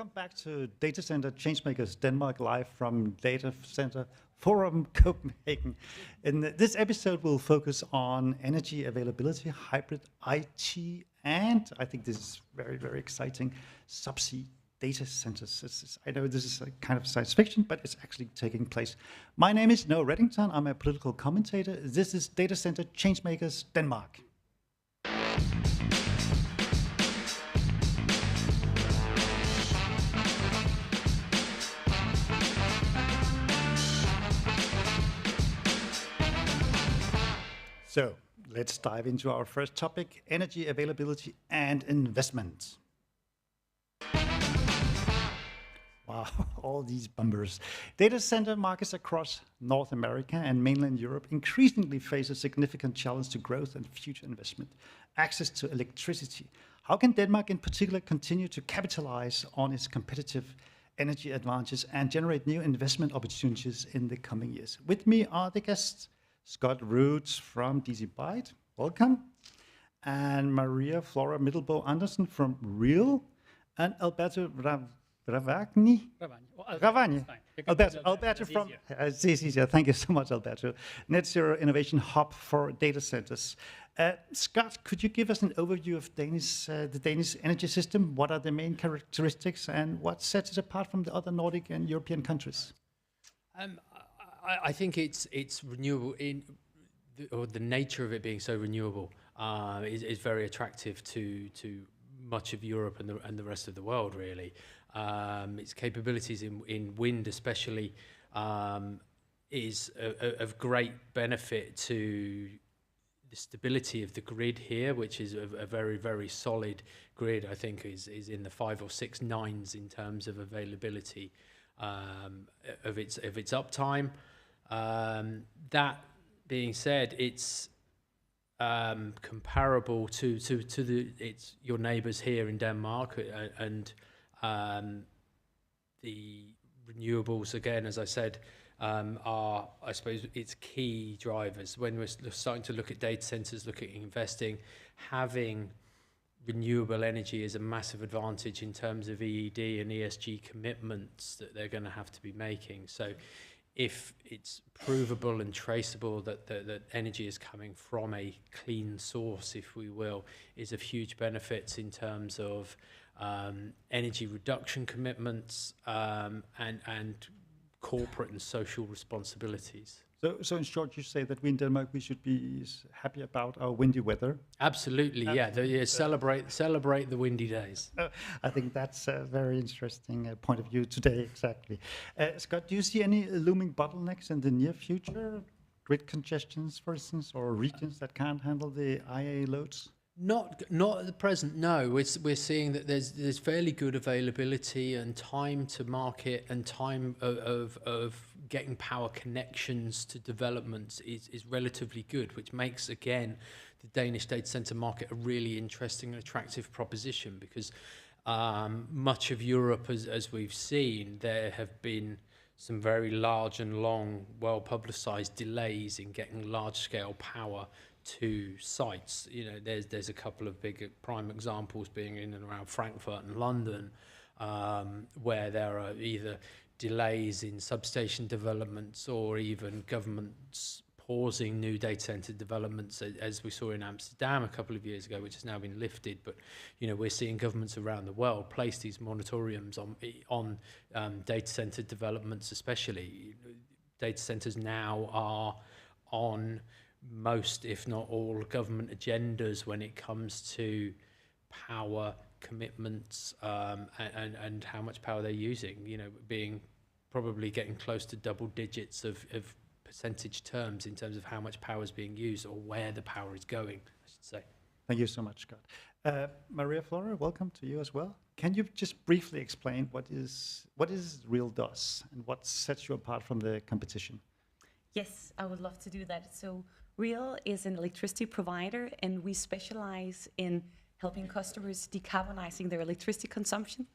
Welcome back to Datacenter Changemakers Denmark, live from Datacenter Forum Copenhagen. In this episode, we'll focus on energy availability, hybrid IT, and I think this is very, very exciting, subsea data centers. I know this is a kind of science fiction, but it's actually taking place. My name is Noah Reddington. I'm a political commentator. This is Datacenter Changemakers Denmark. So let's dive into our first topic, energy availability and investment. Wow, all these bumpers. Data center markets across North America and mainland Europe increasingly face a significant challenge to growth and future investment. Access to electricity. How can Denmark in particular continue to capitalize on its competitive energy advantages and generate new investment opportunities in the coming years? With me are the guests. Scott Roots from DC Byte, welcome. And Maria Flora Middelbo Andersen from Real. And Alberto Ravagni. Ravagni. Alberto from easier. Thank you so much, Alberto. Net Zero Innovation Hub for Data Centers. Scott, could you give us an overview of the Danish energy system? What are the main characteristics and what sets it apart from the other Nordic and European countries? I think it's renewable or the nature of it being so renewable is very attractive to much of Europe and the rest of the world, really. Its capabilities in wind especially is of great benefit to the stability of the grid here, which is a very, very solid grid. I think is in the 5 or 6 nines in terms of availability of its uptime. That being said, it's comparable to your neighbours here in Denmark, and the renewables, again, as I said, are, I suppose, its key drivers. When we're starting to look at data centres, looking at investing, having renewable energy is a massive advantage in terms of EED and ESG commitments that they're going to have to be making. So if it's provable and traceable that energy is coming from a clean source, if we will, is of huge benefits in terms of energy reduction commitments and corporate and social responsibilities. So in short, you say that we in Denmark, we should be happy about our windy weather? Absolutely, yeah. Celebrate the windy days. I think that's a very interesting point of view today, exactly. Scott, do you see any looming bottlenecks in the near future? Grid congestions, for instance, or regions that can't handle the IA loads? Not at the present, no. We're seeing that there's fairly good availability and time to market, and time of getting power connections to developments is relatively good, which makes, again, the Danish data center market a really interesting and attractive proposition, because much of Europe, as we've seen, there have been some very large and long, well-publicized delays in getting large-scale power to sites. You know, there's a couple of big prime examples being in and around Frankfurt and London, where there are either delays in substation developments or even governments pausing new data center developments, as we saw in Amsterdam a couple of years ago, which has now been lifted. But you know, we're seeing governments around the world place these moratoriums on data center developments, especially. Data centers now are on most, if not all, government agendas when it comes to power commitments and how much power they're using. You know, being probably getting close to double digits of percentage terms in terms of how much power is being used or where the power is going, I should say. Thank you so much, Scott. Maria Flora, welcome to you as well. Can you just briefly explain what Real does and what sets you apart from the competition? Yes, I would love to do that. So Real is an electricity provider, and we specialize in helping customers decarbonizing their electricity consumption.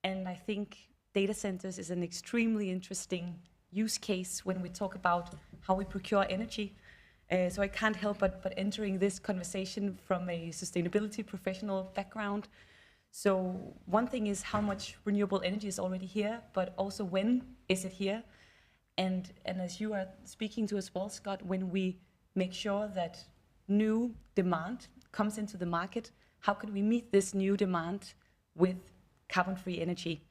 And I think data centers is an extremely interesting use case when we talk about how we procure energy. So I can't help but entering this conversation from a sustainability professional background. So one thing is how much renewable energy is already here, but also when is it here? And as you are speaking to as well, Scott, when we make sure that new demand comes into the market, how can we meet this new demand with carbon-free energy?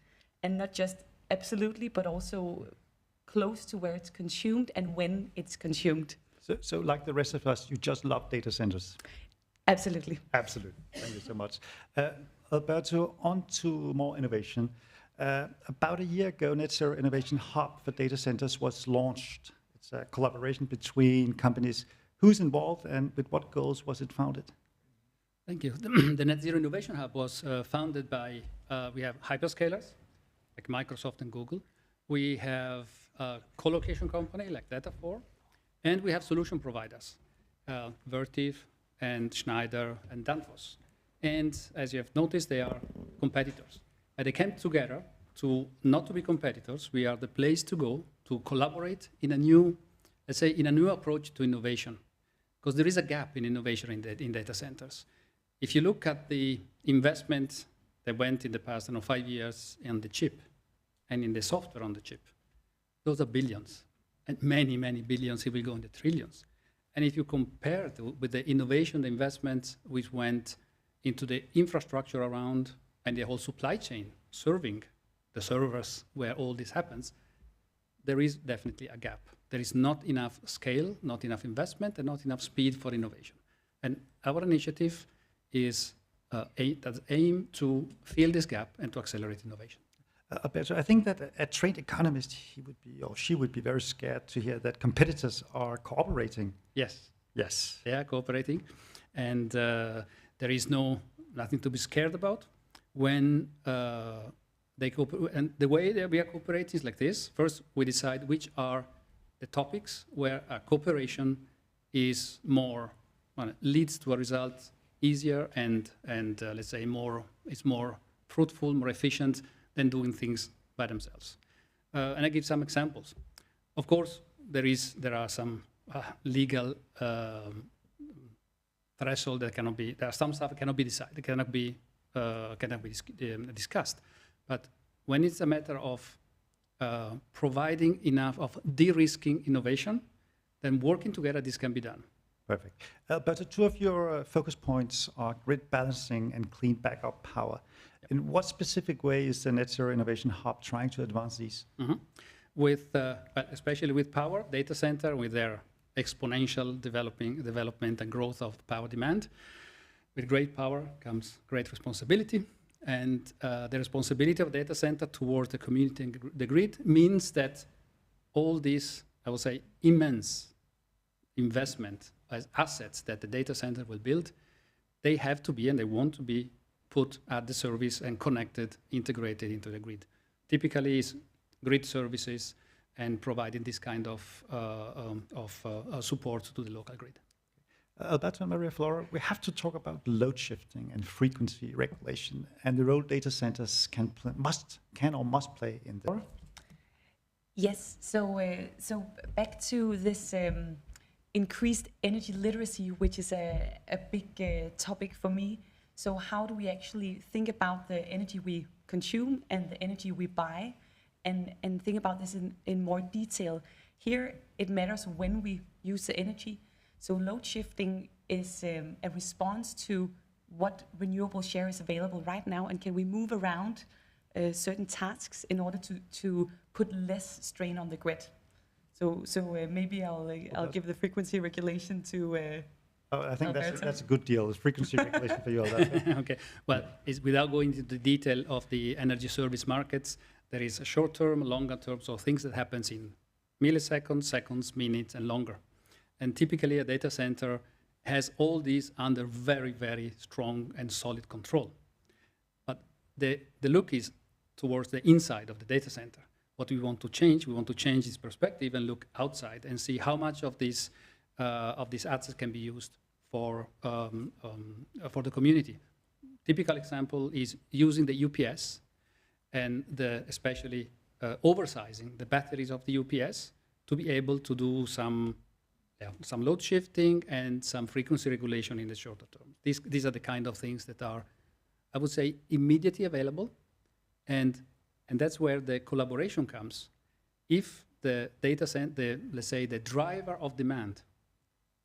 And not just absolutely, but also close to where it's consumed and when it's consumed. So like the rest of us, you just love data centers. Absolutely. Absolutely. Thank you so much. Alberto, on to more innovation. About a year ago, Net Zero Innovation Hub for Data Centers was launched. It's a collaboration between companies. Who's involved and with what goals was it founded? Thank you. The Net Zero Innovation Hub was founded by, we have hyperscalers like Microsoft and Google. We have a co-location company like Datacenter, and we have solution providers, Vertiv and Schneider and Danfoss. And as you have noticed, they are competitors. And they came together to not to be competitors. We are the place to go to collaborate in a new, let's say, in a new approach to innovation. Because there is a gap in innovation in data centers. If you look at the investment that went in the past 5 years on the chip and in the software on the chip, those are billions. And many, many billions, it will go into trillions. And if you compare with the innovation, the investments which went into the infrastructure around and the whole supply chain serving the servers where all this happens, there is definitely a gap. There is not enough scale, not enough investment, and not enough speed for innovation. And our initiative is aim to fill this gap and to accelerate innovation. Alberto, I think that a trained economist, she would be very scared to hear that competitors are cooperating. Yes. Yes. They are cooperating, and there is nothing to be scared about when they cooperate. And the way that we are cooperating is like this. First, we decide which are the topics where cooperation is more, leads to a result easier and let's say it's more fruitful, more efficient than doing things by themselves. And I give some examples. Of course, there are some legal threshold that cannot be. There are some stuff that cannot be decided, cannot be discussed. But when it's a matter of providing enough of de-risking innovation, then working together, this can be done. Perfect. But two of your focus points are grid balancing and clean backup power. In what specific way is the Net Zero Innovation Hub trying to advance these? Mm-hmm. With, especially with power, data center, with their exponential development and growth of power demand. With great power comes great responsibility. And the responsibility of data center towards the community and the grid means that all these, I would say, immense investment as assets that the data center will build, they have to be and they want to be put at the service and connected, integrated into the grid. Typically, it's grid services and providing this kind of support to the local grid. Alberto and Maria Flora, we have to talk about load shifting and frequency regulation and the role data centers can or must play in this. Yes, so back to this increased energy literacy, which is a big topic for me. So how do we actually think about the energy we consume and the energy we buy and think about this in more detail? Here, it matters when we use the energy. So load shifting is a response to what renewable share is available right now, and can we move around certain tasks in order to put less strain on the grid. So maybe I'll give the frequency regulation to I think Alberto. that's a good deal, frequency regulation for you, Alberto. Okay, well, without going into the detail of the energy service markets, there is a short-term, longer-term, so things that happens in milliseconds, seconds, minutes, and longer. And typically a data center has all these under very, very strong and solid control. But the look is towards the inside of the data center. What we want to change this perspective and look outside and see how much of these assets can be used for the community. Typical example is using the UPS and especially oversizing the batteries of the UPS to be able to do some load shifting and some frequency regulation in the shorter term. These are the kind of things that are, I would say, immediately available, and that's where the collaboration comes. If the data center, let's say the driver of demand,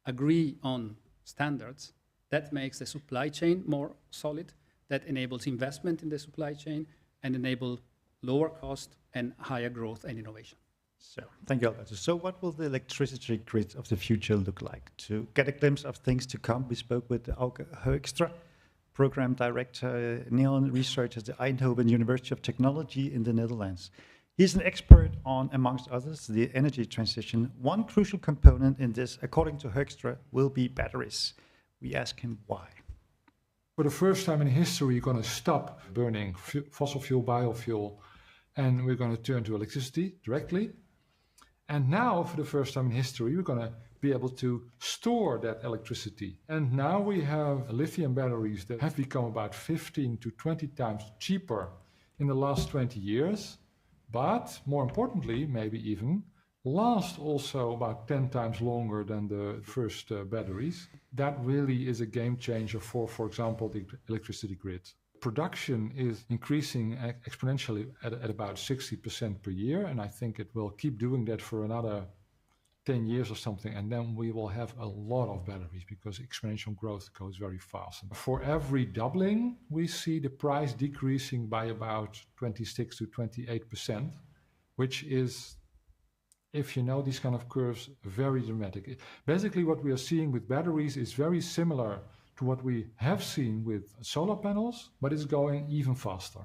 agree on standards, that makes the supply chain more solid, that enables investment in the supply chain, and enable lower cost and higher growth and innovation. So, thank you, Alberto. So what will the electricity grid of the future look like? To get a glimpse of things to come, we spoke with Auke Hoekstra, Program Director, Neon Research at the Eindhoven University of Technology in the Netherlands. He's an expert on, amongst others, the energy transition. One crucial component in this, according to Hoekstra, will be batteries. We ask him why. For the first time in history, you're going to stop burning fossil fuel, biofuel, and we're going to turn to electricity directly. And now, for the first time in history, we're going to be able to store that electricity. And now we have lithium batteries that have become about 15 to 20 times cheaper in the last 20 years. But more importantly, maybe even, last also about 10 times longer than the first batteries. That really is a game changer for example, the electricity grid. Production is increasing exponentially at about 60% per year, and I think it will keep doing that for another 10 years or something, and then we will have a lot of batteries because exponential growth goes very fast. And for every doubling, we see the price decreasing by about 26 to 28%, which is, if you know these kind of curves, very dramatic. Basically, what we are seeing with batteries is very similar to what we have seen with solar panels, but it's going even faster.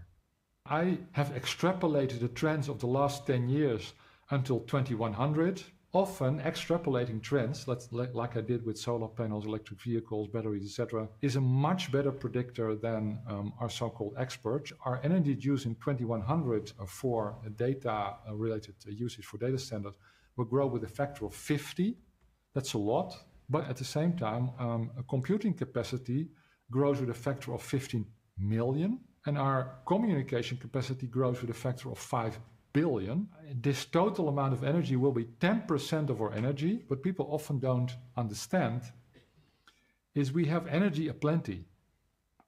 I have extrapolated the trends of the last 10 years until 2100. Often extrapolating trends, like I did with solar panels, electric vehicles, batteries, etc., is a much better predictor than our so-called experts. Our energy use in 2100 for data-related usage for data centers will grow with a factor of 50. That's a lot. But at the same time, computing capacity grows with a factor of 15 million, and our communication capacity grows with a factor of 5 billion. This total amount of energy will be 10% of our energy. What people often don't understand is we have energy aplenty.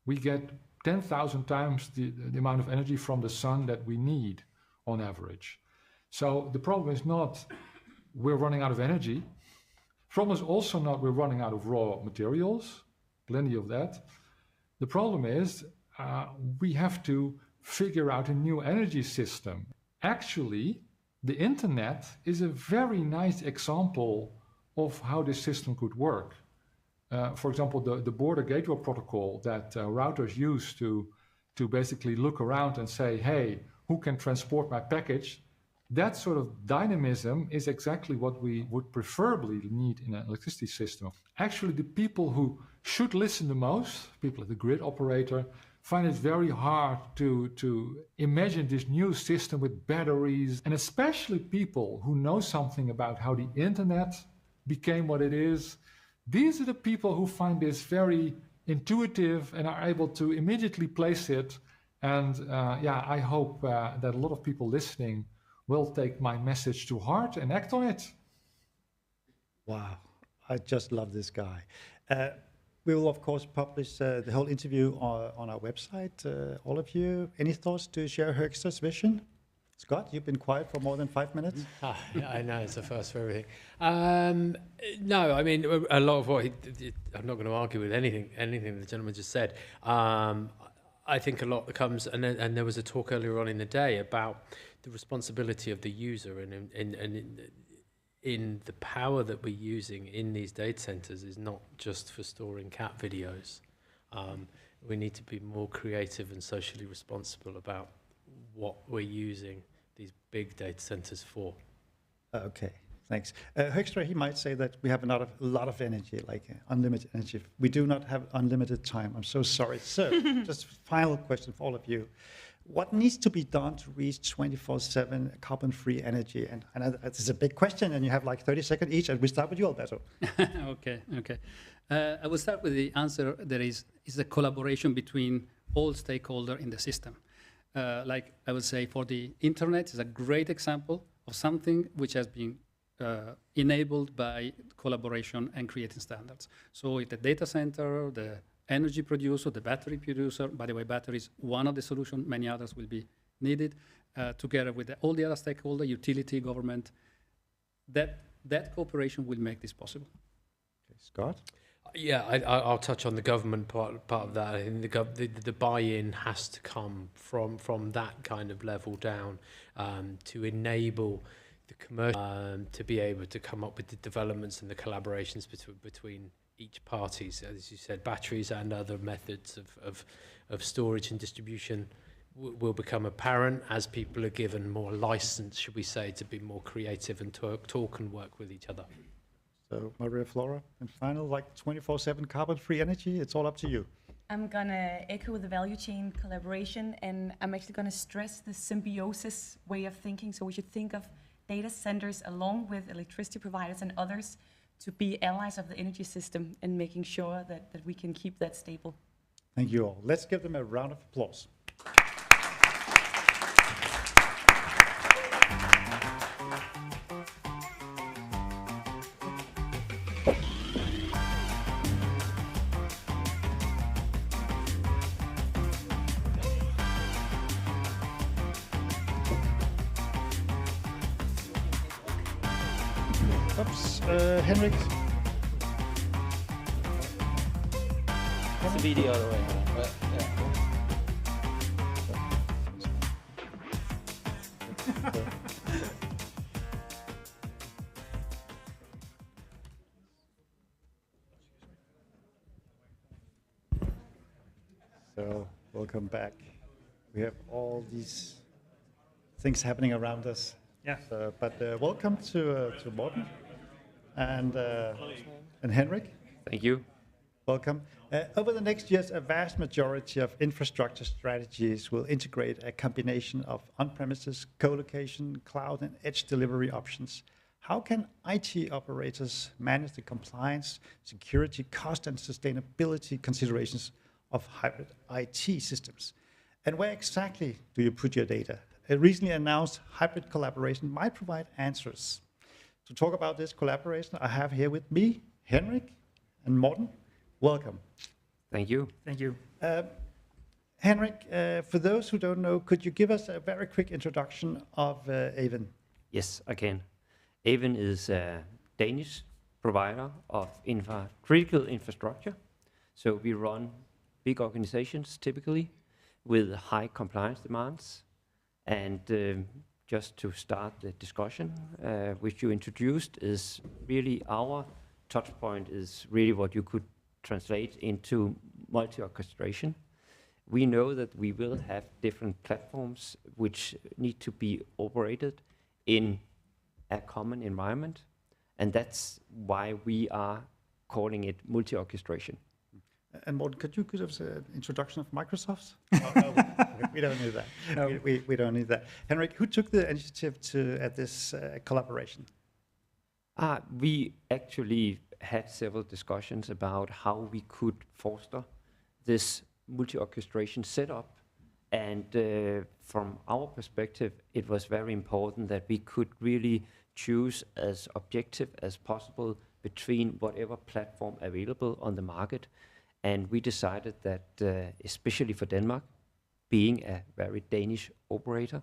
We get 10,000 times the amount of energy from the sun that we need on average. So the problem is not we're running out of energy. The problem is also not we're running out of raw materials, plenty of that. The problem is we have to figure out a new energy system. Actually, the internet is a very nice example of how this system could work. For example, the border gateway protocol that routers use to basically look around and say, hey, who can transport my package? That sort of dynamism is exactly what we would preferably need in an electricity system. Actually, the people who should listen the most, people at the grid operator, find it very hard to imagine this new system with batteries, and especially people who know something about how the internet became what it is. These are the people who find this very intuitive and are able to immediately place it. And I hope that a lot of people listening will take my message to heart and act on it. Wow, I just love this guy. We will, of course, publish the whole interview on our website. All of you, any thoughts to share Hoekstra's vision? Scott, you've been quiet for more than 5 minutes. I know, it's the first for everything. No, I mean, a lot of what I'm not going to argue with anything the gentleman just said. I think a lot comes, and there was a talk earlier on in the day about the responsibility of the user, and in the power that we're using in these data centers is not just for storing cat videos. We need to be more creative and socially responsible about what we're using these big data centers for. Okay, thanks. Hoekstra, he might say that we have a lot of energy, like unlimited energy. We do not have unlimited time. I'm so sorry. So, just final question for all of you. What needs to be done to reach 24/7 carbon-free energy? And this is a big question, and you have like 30 seconds each, and we start with you, Alberto. Okay. I will start with the answer that is a collaboration between all stakeholders in the system. Like I would say for the internet is a great example of something which has been enabled by collaboration and creating standards. So if the data center, the energy producer, the battery producer. By the way, battery is one of the solutions. Many others will be needed, together with all the other stakeholders, utility, government. That cooperation will make this possible. Okay, Scott? Yeah, I'll touch on the government part of that. I think the buy-in has to come from that kind of level down, to enable the commercial to be able to come up with the developments and the collaborations between each parties. As you said, batteries and other methods of storage and distribution will become apparent as people are given more license, should we say, to be more creative and talk and work with each other. So Maria Flora, and final, like 24/7 carbon-free energy, it's all up to you. I'm gonna echo the value chain collaboration, and I'm actually gonna stress the symbiosis way of thinking. So we should think of data centers along with electricity providers and others to be allies of the energy system and making sure that we can keep that stable. Thank you all. Let's give them a round of applause. Oops, Henrik. It's the video other way. But, yeah. So, welcome back. We have all these things happening around us. Yeah. So, but welcome to Morten and Henrik. Thank you. Welcome. Over the next years, a vast majority of infrastructure strategies will integrate a combination of on-premises, co-location, cloud, and edge delivery options. How can IT operators manage the compliance, security, cost, and sustainability considerations of hybrid IT systems? And where exactly do you put your data? A recently announced hybrid collaboration might provide answers. To talk about this collaboration, I have here with me Henrik and Morten. Welcome. Thank you. Thank you. Henrik, for those who don't know, could you give us a very quick introduction of Aven? Yes, I can. Aven is a Danish provider of critical infrastructure. So we run big organizations typically with high compliance demands. And just to start the discussion, which you introduced, is really our touch point is really what you could translate into multi-orchestration. We know that we will have different platforms which need to be operated in a common environment, and that's why we are calling it multi-orchestration. And Morten, could you give us an introduction of Microsoft? No, we don't need that. No. We don't need that. Henrik, who took the initiative at this collaboration? We actually had several discussions about how we could foster this multi-orchestration setup. And from our perspective, it was very important that we could really choose as objective as possible between whatever platform available on the market. And we decided that, especially for Denmark, being a very Danish operator,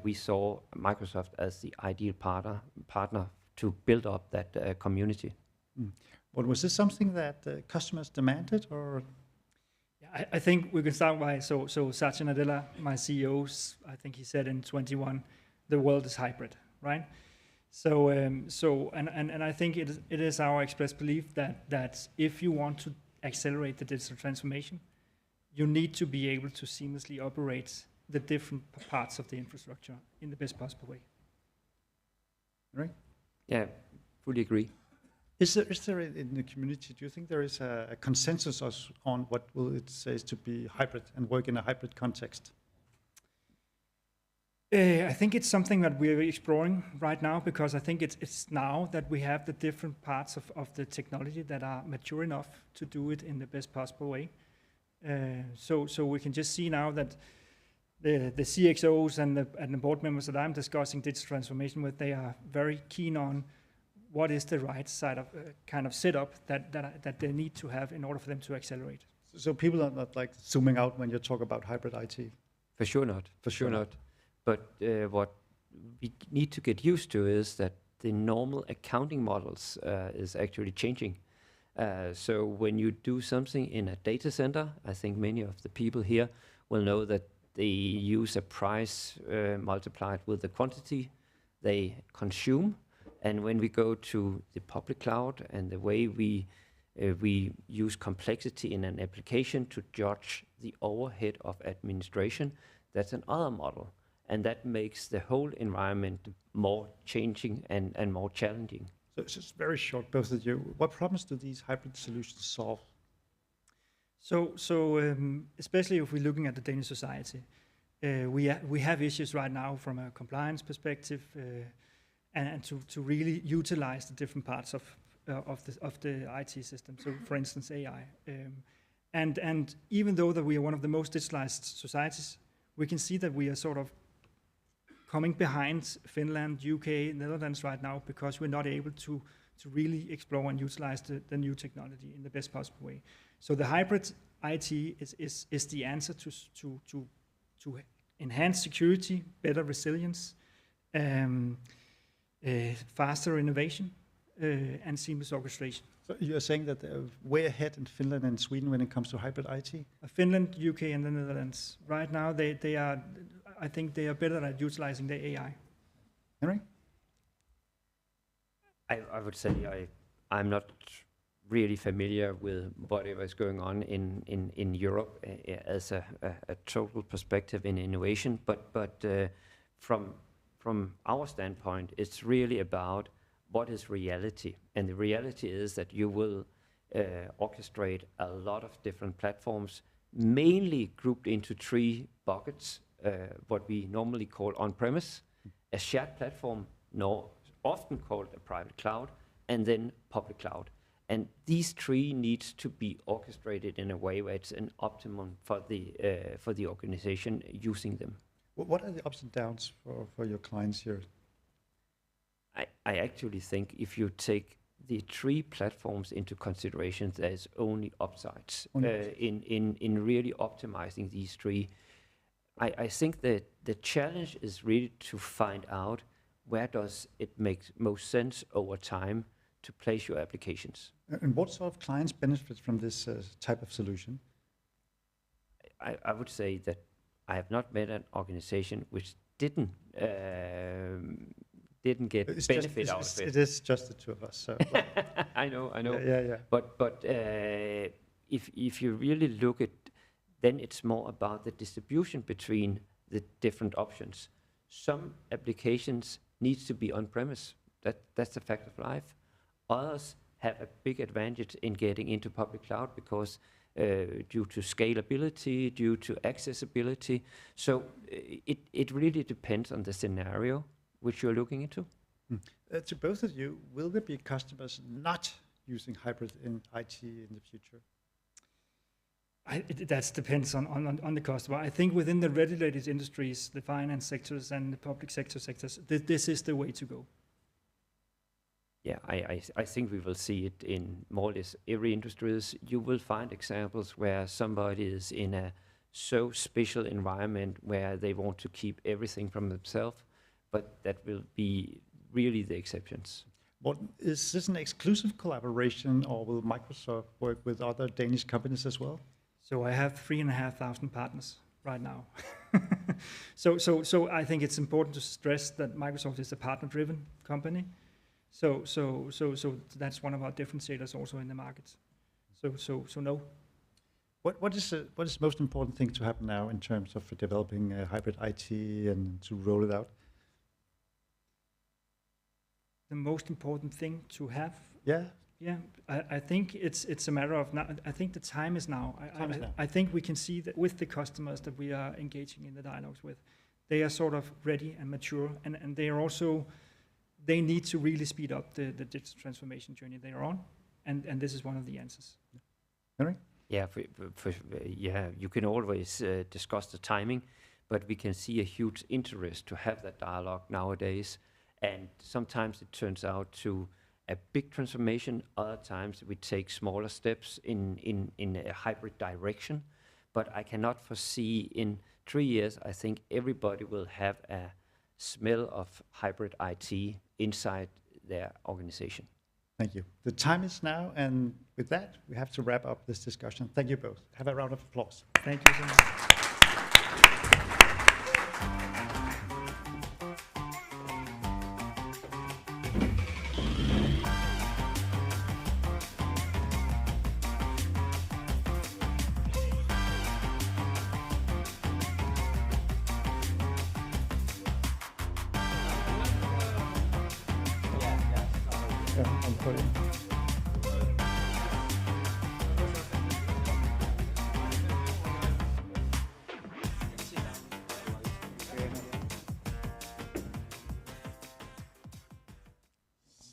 we saw Microsoft as the ideal partner to build up that community. Well, was this something that customers demanded, or? Yeah, I think we can start by, so Satya Nadella, my CEO, I think he said in 21, the world is hybrid, right? So I think it is our express belief that if you want to accelerate the digital transformation, you need to be able to seamlessly operate the different parts of the infrastructure in the best possible way. Right? Yeah, fully agree. Is there in the community, do you think there is a consensus on what will it say to be hybrid and work in a hybrid context? I think it's something that we're exploring right now, because I think it's now that we have the different parts of the technology that are mature enough to do it in the best possible way. So we can just see now that the CXOs and the board members that I'm discussing digital transformation with, they are very keen on what is the right side of kind of setup that they need to have in order for them to accelerate. So people are not like zooming out when you talk about hybrid IT. For sure not. For sure not. But what we need to get used to is that the normal accounting models is actually changing. So when you do something in a data center, I think many of the people here will know that they use a price multiplied with the quantity they consume. And when we go to the public cloud and the way we use complexity in an application to judge the overhead of administration, that's another model. And that makes the whole environment more changing and more challenging. So it's just very short, both of you. What problems do these hybrid solutions solve? So especially if we're looking at the Danish society, we have issues right now from a compliance perspective, and to really utilize the different parts of the IT system. So, for instance, AI, and even though that we are one of the most digitalized societies, we can see that we are sort of coming behind Finland, UK, Netherlands right now because we're not able to really explore and utilize the new technology in the best possible way. So the hybrid IT is the answer to enhance security, better resilience, faster innovation, and seamless orchestration. So you're saying that they're way ahead in Finland and Sweden when it comes to hybrid IT? Finland, UK, and the Netherlands. Right now, they are. I think they are better at utilizing the AI. Henrik? I would say I'm not really familiar with whatever is going on in Europe as a total perspective in innovation, but from our standpoint, it's really about what is reality. And the reality is that you will orchestrate a lot of different platforms, mainly grouped into 3 buckets, what we normally call on-premise, a shared platform, often called a private cloud, and then public cloud. And these 3 needs to be orchestrated in a way where it's an optimum for the organization using them. What are the ups and downs for your clients here? I actually think if you take the 3 platforms into consideration, there's only upsides in really optimizing these 3. I think that the challenge is really to find out where does it make most sense over time to place your applications. And what sort of clients benefit from this type of solution? I would say that I have not met an organization which didn't get benefit out of it. It is just the 2 of us. So. I know. Yeah. But if you really look at, then it's more about the distribution between the different options. Some applications needs to be on-premise. That's a fact of life. Others have a big advantage in getting into public cloud because due to scalability, due to accessibility. So it really depends on the scenario which you're looking into. To both of you, will there be customers not using hybrid in IT in the future? That depends on the customer. I think within the regulated industries, the finance sectors and the public sectors, this is the way to go. Yeah, I think we will see it in more or less every industries. You will find examples where somebody is in a so special environment where they want to keep everything from themselves, but that will be really the exceptions. Is this an exclusive collaboration, or will Microsoft work with other Danish companies as well? So I have 3,500 partners right now. So I think it's important to stress that Microsoft is a partner-driven company. So that's one of our differentiators also in the market. So no. What is the most important thing to happen now in terms of developing hybrid IT and to roll it out? The most important thing to have? Yeah. Yeah, I think it's a matter of now. I think the time is now. I think we can see that with the customers that we are engaging in the dialogues with, they are sort of ready and mature, and they are also, they need to really speed up the digital transformation journey they are on, and this is one of the answers. Henrik? Yeah, you can always discuss the timing, but we can see a huge interest to have that dialogue nowadays, and sometimes it turns out to a big transformation. Other times we take smaller steps in a hybrid direction. But I cannot foresee in 3 years, I think everybody will have a smell of hybrid IT inside their organization. Thank you. The time is now, and with that, we have to wrap up this discussion. Thank you both. Have a round of applause. Thank you so much. I'll put it.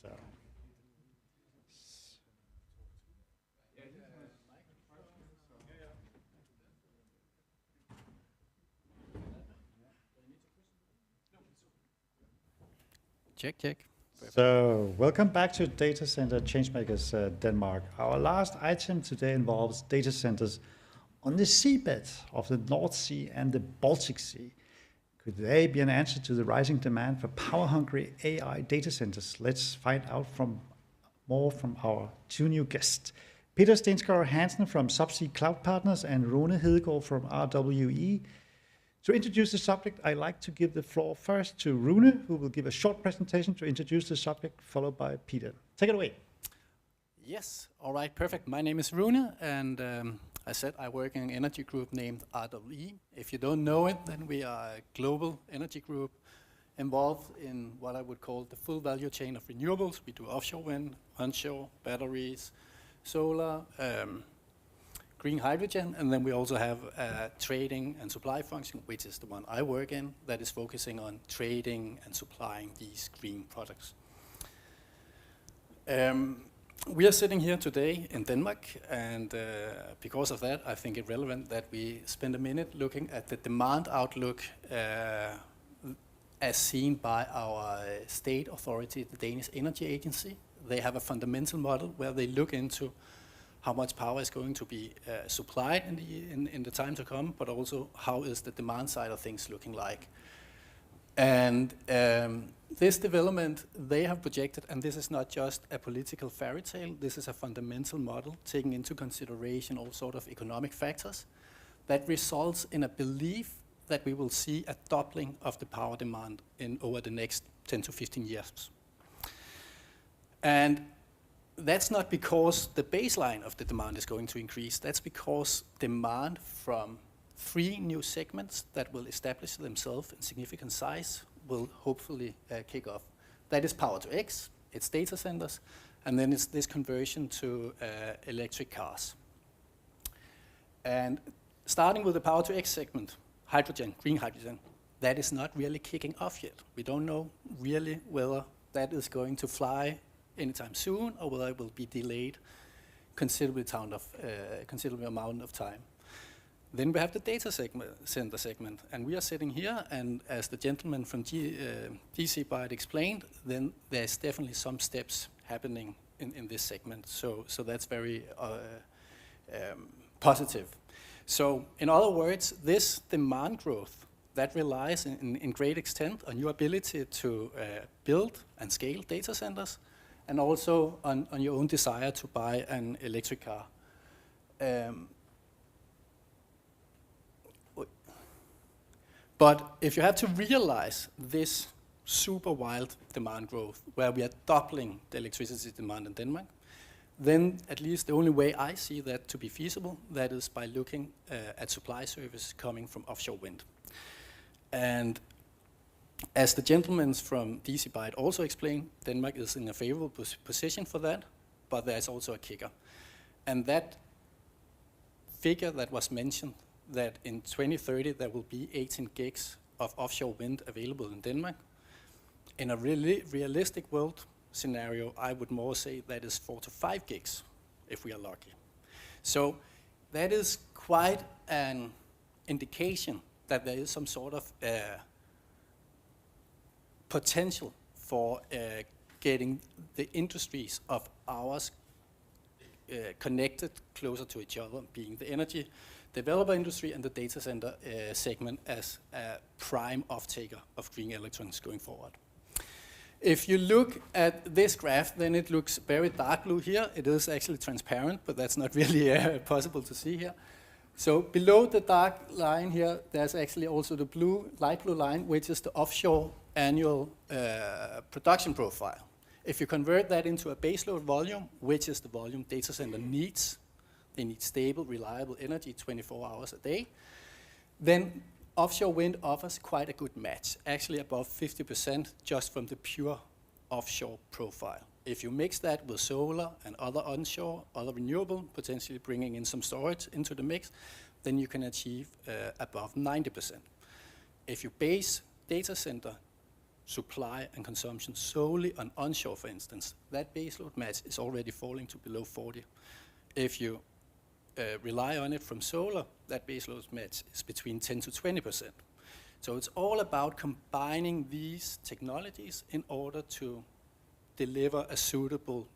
So. Check. So, welcome back to Data Center Changemakers Denmark. Our last item today involves data centers on the seabed of the North Sea and the Baltic Sea. Could they be an answer to the rising demand for power-hungry AI data centers? Let's find out more from our two new guests. Peter Stensgaard Hansen from Subsea Cloud Partners and Rune Hedegaard from RWE. To introduce the subject, I like to give the floor first to Rune, who will give a short presentation to introduce the subject, followed by Peter. Take it away. Yes, all right, perfect. My name is Rune, and I said I work in an energy group named RWE. If you don't know it, then we are a global energy group involved in what I would call the full value chain of renewables. We do offshore wind, onshore, batteries, solar, green hydrogen, and then we also have a trading and supply function, which is the one I work in, that is focusing on trading and supplying these green products. We are sitting here today in Denmark, and because of that, I think it's relevant that we spend a minute looking at the demand outlook as seen by our state authority, the Danish Energy Agency. They have a fundamental model where they look into how much power is going to be supplied in the time to come, but also how is the demand side of things looking like. And this development they have projected, and this is not just a political fairy tale, this is a fundamental model taking into consideration all sort of economic factors that results in a belief that we will see a doubling of the power demand over the next 10 to 15 years. And that's not because the baseline of the demand is going to increase. That's because demand from 3 new segments that will establish themselves in significant size will hopefully kick off. That is power to X, it's data centers, and then it's this conversion to electric cars. And starting with the power to X segment, hydrogen, green hydrogen, that is not really kicking off yet. We don't know really whether that is going to fly anytime soon, or whether it will be delayed considerable amount of time. Then we have the data center segment, and we are sitting here, and as the gentleman from DC Byte explained, then there's definitely some steps happening in this segment. So that's very positive. So in other words, this demand growth that relies in great extent on your ability to build and scale data centers, and also on your own desire to buy an electric car. But if you have to realize this super wild demand growth, where we are doubling the electricity demand in Denmark, then at least the only way I see that to be feasible, that is by looking at supply service coming from offshore wind. And as the gentlemen from DC Byte also explained, Denmark is in a favorable position for that, but there's also a kicker. And that figure that was mentioned, that in 2030 there will be 18 gigs of offshore wind available in Denmark. In a really realistic world scenario, I would more say that is 4 to 5 gigs, if we are lucky. So that is quite an indication that there is some sort of potential for getting the industries of ours connected closer to each other, being the energy developer industry and the data center segment as a prime off-taker of green electrons going forward. If you look at this graph, then it looks very dark blue here. It is actually transparent, but that's not really possible to see here. So below the dark line here, there's actually also the blue, light blue line, which is the offshore annual production profile. If you convert that into a baseload volume, which is the volume data center needs, they need stable, reliable energy 24 hours a day, then offshore wind offers quite a good match, actually above 50% just from the pure offshore profile. If you mix that with solar and other onshore, other renewable, potentially bringing in some storage into the mix, then you can achieve above 90%. If you base data center supply and consumption solely on onshore, for instance, that baseload match is already falling to below 40. If you rely on it from solar, that baseload match is between 10 to 20%. So it's all about combining these technologies in order to deliver a suitable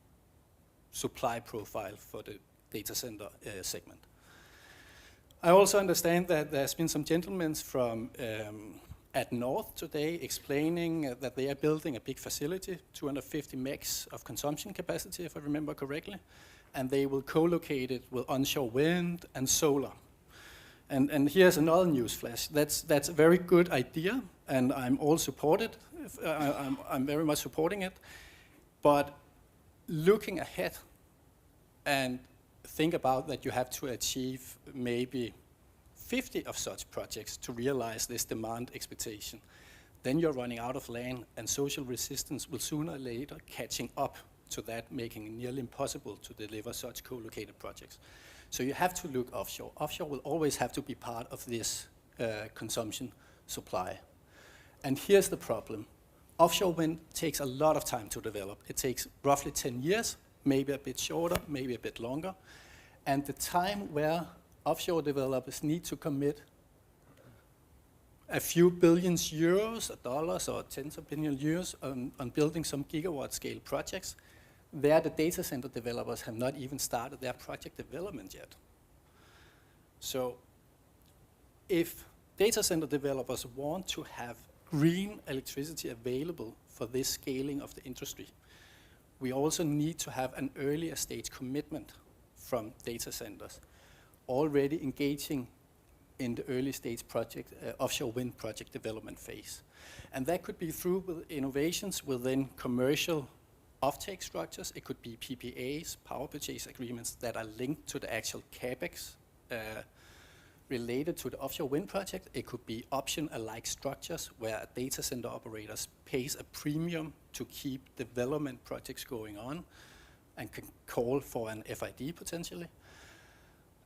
supply profile for the data center segment. I also understand that there's been some gentlemen from at North today explaining that they are building a big facility, 250 megs of consumption capacity, if I remember correctly, and they will co-locate it with onshore wind and solar. And here's another news flash. That's a very good idea, and I'm all supported. I'm very much supporting it. But looking ahead and think about that you have to achieve maybe 50 of such projects to realize this demand expectation, then you're running out of land, and social resistance will sooner or later catching up to that, making it nearly impossible to deliver such co-located projects. So you have to look offshore. Offshore will always have to be part of this consumption supply. And here's the problem. Offshore wind takes a lot of time to develop. It takes roughly 10 years, maybe a bit shorter, maybe a bit longer. And the time where offshore developers need to commit a few billions euros, or dollars, or tens of billion euros on building some gigawatt scale projects, there the data center developers have not even started their project development yet. So if data center developers want to have green electricity available for this scaling of the industry, we also need to have an earlier stage commitment from data centers already engaging in the early stage project, offshore wind project development phase. And that could be through with innovations within commercial offtake structures. It could be PPAs, power purchase agreements, that are linked to the actual CapEx related to the offshore wind project. It could be option-alike structures where a data center operators pays a premium to keep development projects going on and can call for an FID potentially.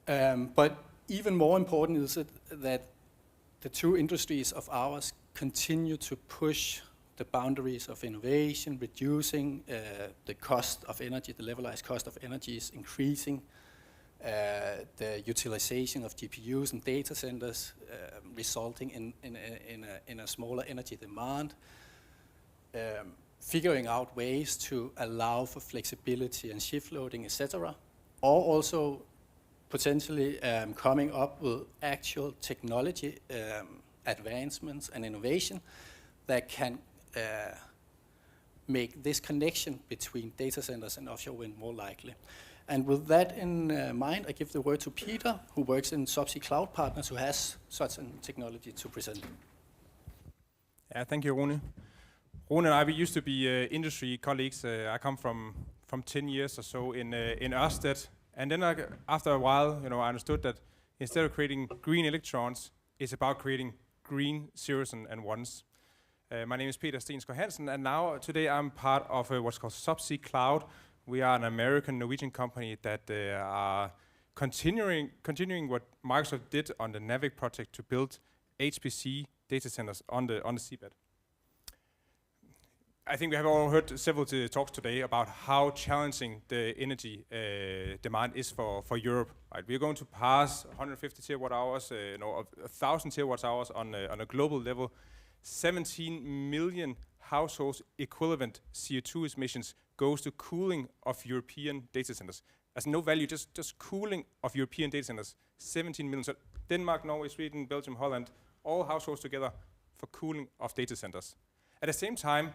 But even more important is that the two industries of ours continue to push the boundaries of innovation, reducing the cost of energy, the levelized cost of energy is increasing, the utilization of GPUs and data centers resulting in a smaller energy demand, figuring out ways to allow for flexibility and shift loading, etc., or also potentially coming up with actual technology advancements and innovation that can make this connection between data centers and offshore wind more likely. And with that in mind, I give the word to Peter, who works in Subsea Cloud Partners, who has such a technology to present. Yeah, thank you, Rune. Rune and I, we used to be industry colleagues. I come from 10 years or so in Ørsted. And then after a while, I understood that instead of creating green electrons, it's about creating green zeros and ones. My name is Peter Stensgaard Hansen, and now today I'm part of what's called Subsea Cloud. We are an American-Norwegian company that are continuing what Microsoft did on the Navig project to build HPC data centers on the seabed. I think we have all heard several talks today about how challenging the energy demand is for Europe. Right? We are going to pass 150 terawatt hours, 1,000 terawatt hours on a global level. 17 million households equivalent CO2 emissions goes to cooling of European data centers. There's no value, just cooling of European data centers, 17 million. So Denmark, Norway, Sweden, Belgium, Holland, all households together for cooling of data centers. At the same time,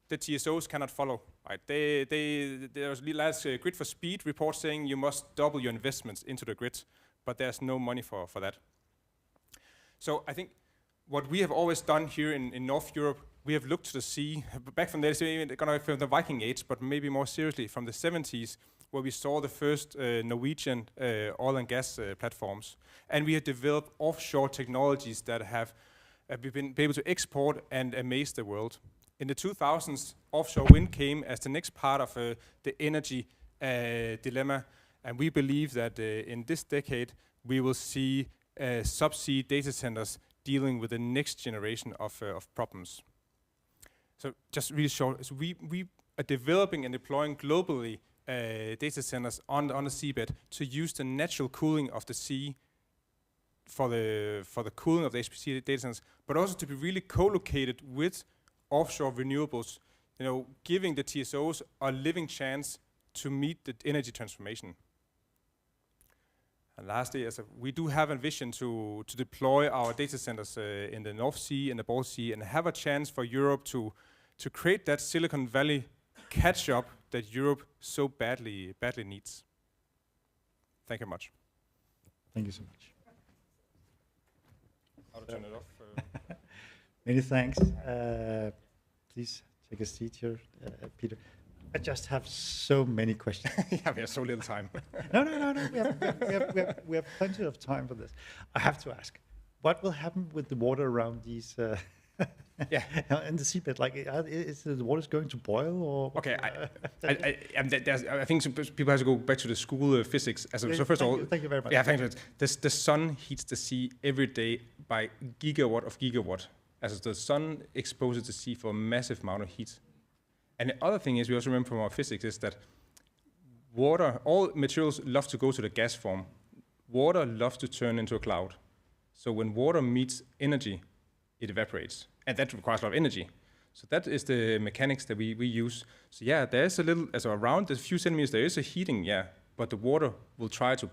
the TSOs cannot follow. Right? There's last Grid for Speed report saying you must double your investments into the grid, but there's no money for that. So I think what we have always done here in North Europe, we have looked to the sea, back from the Viking Age, but maybe more seriously from the 70s, where we saw the first Norwegian oil and gas platforms. And we have developed offshore technologies that have been able to export and amaze the world. In the 2000s, offshore wind came as the next part of the energy dilemma. And we believe that in this decade, we will see subsea data centers dealing with the next generation of problems. So just really short, so we are developing and deploying globally data centers on the seabed to use the natural cooling of the sea for the cooling of the HPC data centers, but also to be really co-located with offshore renewables, giving the TSOs a living chance to meet the energy transformation. And lastly, we do have a vision to deploy our data centers in the North Sea and the Baltic Sea, and have a chance for Europe to create that Silicon Valley catch-up that Europe so badly needs. Thank you much. Thank you so much. How to turn it off? Many thanks. Please take a seat here, Peter. I just have so many questions. Yeah, we have so little time. No. We have plenty of time for this. I have to ask, what will happen with the water around these in the seabed? Like, is the water going to boil or? Okay, I think people have to go back to the school of physics. So first of all, thank you very much. Yeah, thank you. The sun heats the sea every day by gigawatt. As the sun exposes the sea for a massive amount of heat. And the other thing is, we also remember from our physics, is that water, all materials love to go to the gas form. Water loves to turn into a cloud. So when water meets energy, it evaporates. And that requires a lot of energy. So that is the mechanics that we use. So yeah, there's a little, around a few centimeters, there is a heating, but the water will try to,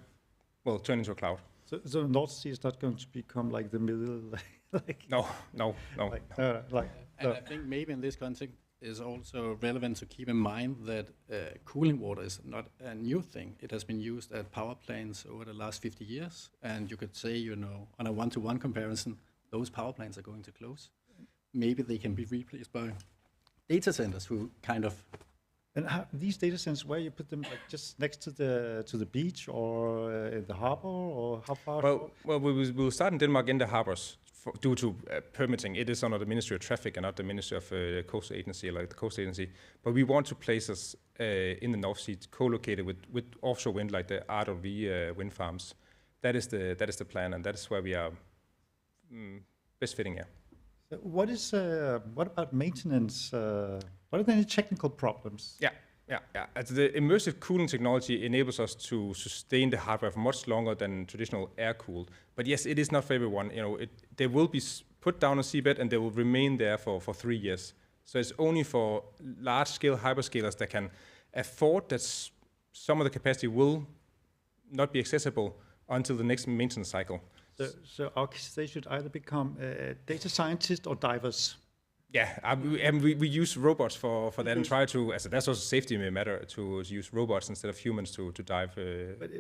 turn into a cloud. So the North Sea is not going to become like the middle? No. And I think maybe in this context, is also relevant to keep in mind that cooling water is not a new thing. It has been used at power plants over the last 50 years. And you could say, on a one-to-one comparison, those power plants are going to close. Maybe they can be replaced by data centers who kind of... And these data centers, where you put them, like just next to the beach or in the harbor, or how far? Well, we will start in Denmark in the harbors. Due to permitting, it is under the Ministry of Traffic and not the Ministry of Coast Agency, like the Coast Agency. But we want to place us in the North Sea, co-located with offshore wind, like the RWE wind farms. That is the plan, and that is where we are best fitting here. So what about maintenance? What are any technical problems? Yeah. The immersive cooling technology enables us to sustain the hardware for much longer than traditional air-cooled. But yes, it is not for everyone. They will be put down on seabed and they will remain there for 3 years. So it's only for large-scale hyperscalers that can afford that some of the capacity will not be accessible until the next maintenance cycle. So they should either become data scientists or divers. Yeah, we use robots for that and try to, that's also safety matter, to use robots instead of humans to dive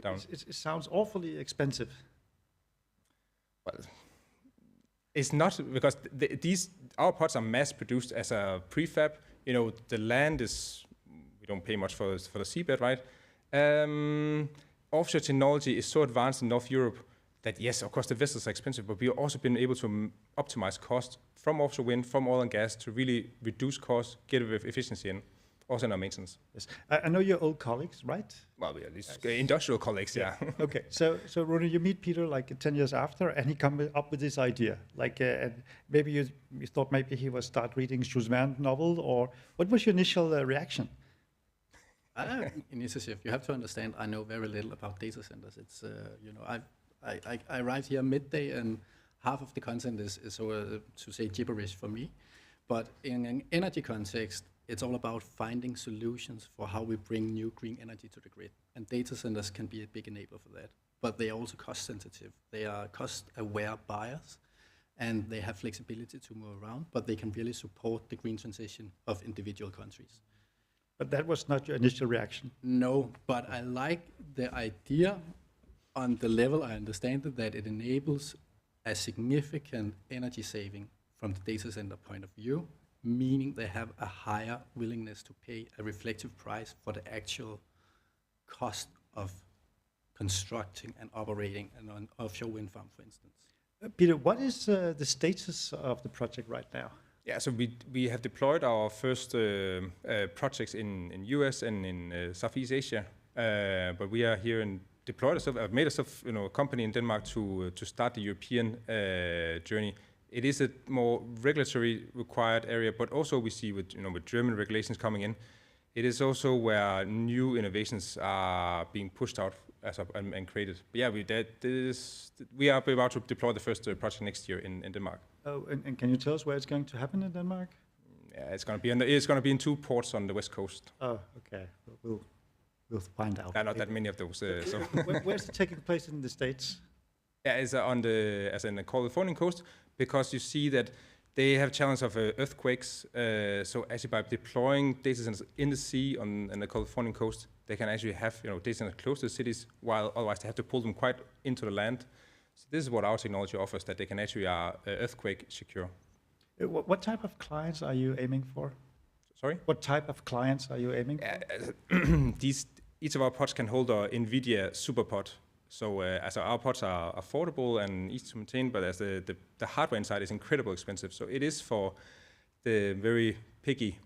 down. It sounds awfully expensive. Well, it's not, because our pods are mass produced as a prefab. The land is, we don't pay much for the seabed, right? Offshore technology is so advanced in North Europe that yes, of course the vessels are expensive, but we've also been able to optimize cost from offshore wind, from oil and gas, to really reduce costs, get efficiency in, also in our maintenance. Yes, I know your old colleagues, right? Well, we are these industrial colleagues, yeah. Okay, so Rune, you meet Peter like 10 years after, and he comes up with this idea. Like, and maybe you thought maybe he would start reading Jules Verne novel, or what was your initial reaction? Initiative. You have to understand, I know very little about data centers. It's, I arrived here midday, and half of the content is to say gibberish for me. But in an energy context, it's all about finding solutions for how we bring new green energy to the grid. And data centers can be a big enabler for that. But they are also cost sensitive. They are cost-aware buyers, and they have flexibility to move around, but they can really support the green transition of individual countries. But that was not your initial reaction. No, but I like the idea on the level I understand it, that it enables a significant energy saving from the data center point of view, meaning they have a higher willingness to pay a reflective price for the actual cost of constructing and operating an offshore wind farm, for instance. Peter, what is the status of the project right now? Yeah, so we have deployed our first projects in US and in Southeast Asia, but we are here in deployed ourselves. I've made ourselves, a company in Denmark to start the European journey. It is a more regulatory required area, but also we see with German regulations coming in, it is also where new innovations are being pushed out and created. But yeah, we are about to deploy the first project next year in Denmark. Oh, and can you tell us where it's going to happen in Denmark? Yeah, it's going to be in 2 ports on the west coast. Oh, okay. We'll find out. Not that many of those. So. Where's it taking place in the States? Yeah, it's on the Californian coast, because you see that they have challenge of earthquakes. So actually, by deploying data centers in the sea on the Californian coast, they can actually have data centers close to the cities, while otherwise they have to pull them quite into the land. So this is what our technology offers, that they can actually are earthquake secure. What type of clients are you aiming for? Sorry? What type of clients are you aiming for? Each of our pods can hold a NVIDIA SuperPod. So our pods are affordable and easy to maintain, but as the hardware inside is incredibly expensive. So it is for the very picky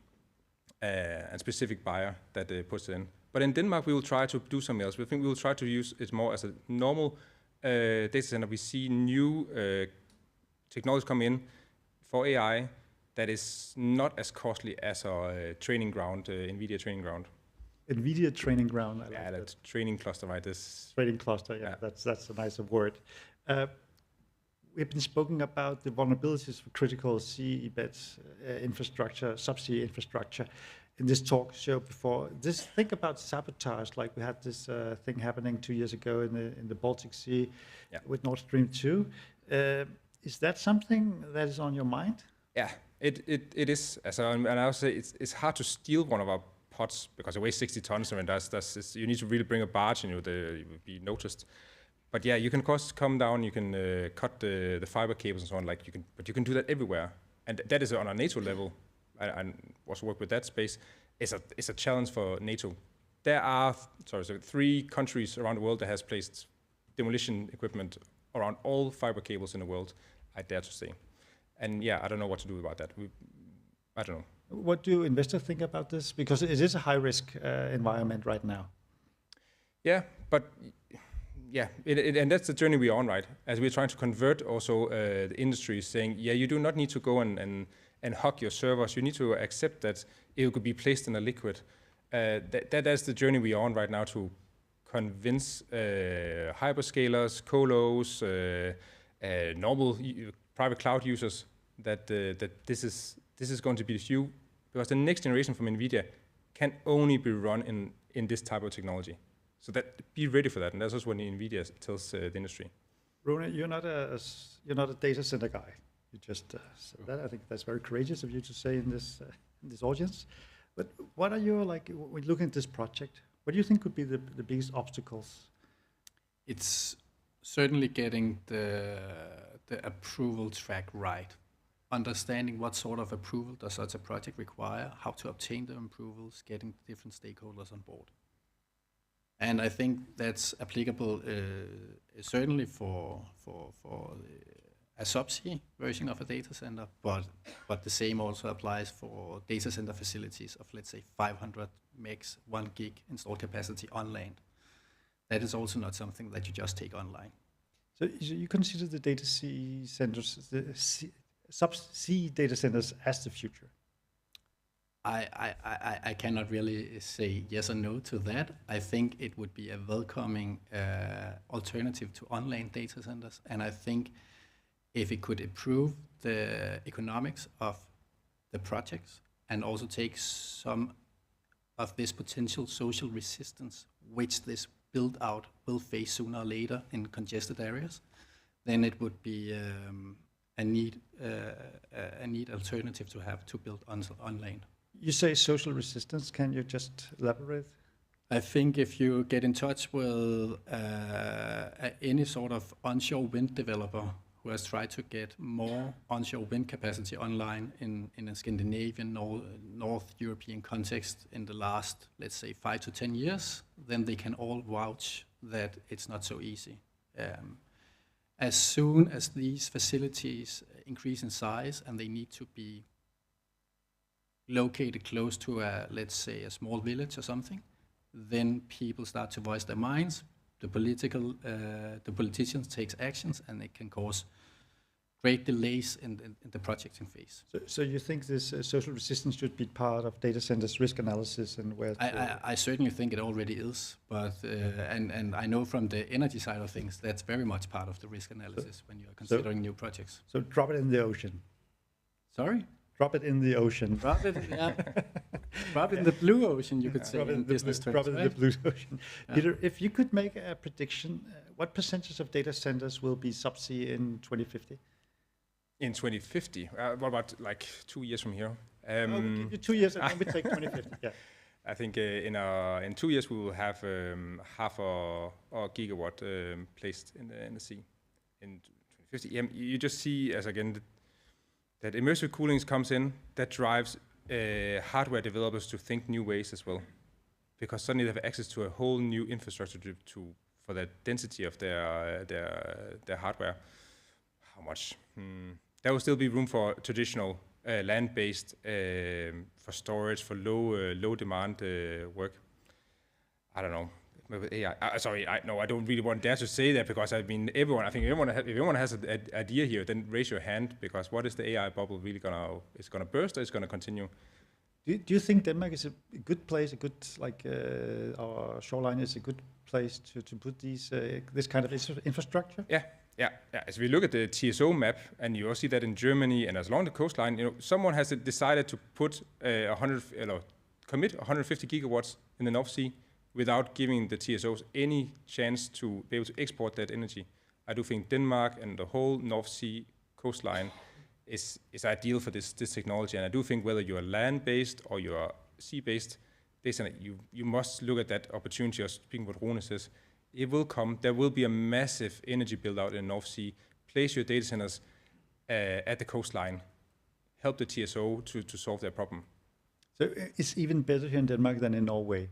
and specific buyer that puts it in. But in Denmark, we will try to do something else. We think we will try to use it more as a normal data center. We see new technologies come in for AI that is not as costly as our training ground, NVIDIA training ground. NVIDIA training ground. Yeah, that's training cluster, right? Training cluster, yeah. That's a nicer word. We've been speaking about the vulnerabilities for critical seabed infrastructure, subsea infrastructure, in this talk show before. Think about sabotage, like we had this thing happening 2 years ago in the Baltic Sea with Nord Stream 2. Is that something that is on your mind? Yeah, it is. And I would say it's hard to steal one of our pods because it weighs 60 tons. I mean, you need to really bring a barge and you will be noticed. But yeah, you can of course come down, you can cut the fiber cables and so on, but you can do that everywhere. And that is on a NATO level. I also work with that space. It's a challenge for NATO. There are 3 countries around the world that has placed demolition equipment around all fiber cables in the world, I dare to say. And yeah, I don't know what to do about that. I don't know. What do investors think about this? Because it is a high-risk environment right now. Yeah, but and that's the journey we're on, right? As we're trying to convert also the industry, saying, you do not need to go and hug your servers. You need to accept that it could be placed in a liquid. That's the journey we're on right now, to convince hyperscalers, colos, normal private cloud users that this is going to be the future, because the next generation from NVIDIA can only be run in this type of technology. So be ready for that, and that's also what NVIDIA tells the industry. Rune, you're not a data center guy. You just said that. I think that's very courageous of you to say in this audience. But what are your, when looking at this project, what do you think could be the biggest obstacles? It's certainly getting the approval track right. Understanding what sort of approval does such a project require, how to obtain the approvals, getting different stakeholders on board. And I think that's applicable certainly for a subsea version of a data center, but the same also applies for data center facilities of, let's say, 500 megs, 1 gig installed capacity on land. That is also not something that you just take online. So you consider the data centers, the subsea data centers, as the future? I cannot really say yes or no to that. I think it would be a welcoming alternative to on-land data centers, and I think if it could improve the economics of the projects and also take some of this potential social resistance, which this build out will face sooner or later in congested areas, then it would be a neat alternative to have to build online. You say social resistance. Can you just elaborate? I think if you get in touch with any sort of onshore wind developer who has tried to get more onshore wind capacity online in a Scandinavian North European context in the last, let's say, 5 to 10 years, then they can all vouch that it's not so easy. As soon as these facilities increase in size and they need to be located close to let's say, a small village or something, then people start to voice their minds. The politicians takes actions, and it can cause great delays in the projecting phase. So you think this social resistance should be part of data centers risk analysis and where? I certainly think it already is, but and I know from the energy side of things that's very much part of the risk analysis when you are considering new projects. So drop it in the ocean. Sorry? Drop it in the ocean. Drop it, yeah. Drop it in the blue ocean, you could say, in business terms. Drop it in the blue ocean. Yeah. Peter, if you could make a prediction, what percentage of data centers will be subsea in 2050? In 2050? What about like 2 years from here? We'll give you 2 years, and then we take 2050. Yeah. I think in 2 years we will have half a gigawatt placed in the sea. In 2050, you just see as again that immersive cooling comes in, that drives hardware developers to think new ways as well, because suddenly they have access to a whole new infrastructure for the density of their hardware. How much? There will still be room for traditional land-based for storage, for low demand work. I don't know. With AI, I don't really want to dare to say that, because I mean, if everyone has an idea here, then raise your hand, because what is the AI bubble really is gonna burst, or is gonna continue? Do you think Denmark is a good place, our shoreline is a good place to put this kind of infrastructure? Yeah. As we look at the TSO map, and you also see that in Germany and as along the coastline, someone has decided to put commit 150 gigawatts in the North Sea, without giving the TSOs any chance to be able to export that energy. I do think Denmark and the whole North Sea coastline is ideal for this technology. And I do think whether you're land-based or you're sea-based, you must look at that opportunity. Or speaking what Rune says, it will come. There will be a massive energy build-out in the North Sea. Place your data centers at the coastline. Help the TSO to solve their problem. So it's even better here in Denmark than in Norway?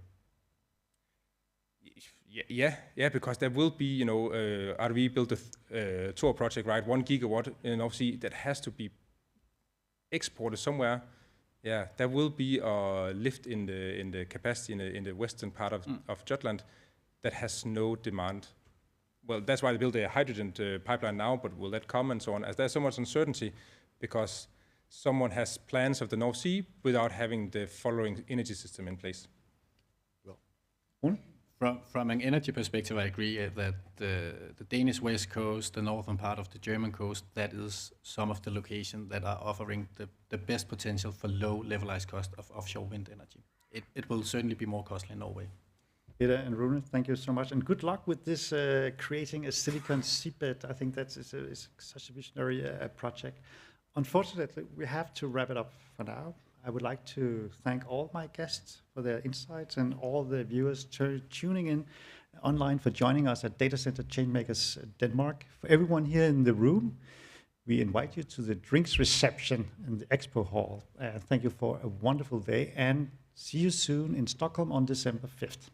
Yeah, because there will be, RV built a tour project, right? 1 gigawatt in North Sea that has to be exported somewhere. Yeah, there will be a lift in the capacity in the western part of Jutland that has no demand. Well, that's why they build a hydrogen pipeline now, but will that come and so on? As there's so much uncertainty, because someone has plans of the North Sea without having the following energy system in place. Well, From an energy perspective, I agree that the Danish west coast, the northern part of the German coast, that is some of the locations that are offering the best potential for low levelized cost of offshore wind energy. It will certainly be more costly in Norway. Peter and Rune, thank you so much, and good luck with this creating a silicon seabed. I think that's such a visionary project. Unfortunately, we have to wrap it up for now. I would like to thank all my guests for their insights, and all the viewers tuning in online for joining us at Datacenter Changemakers Denmark. For everyone here in the room, we invite you to the drinks reception in the expo hall. Thank you for a wonderful day, and see you soon in Stockholm on December 5th.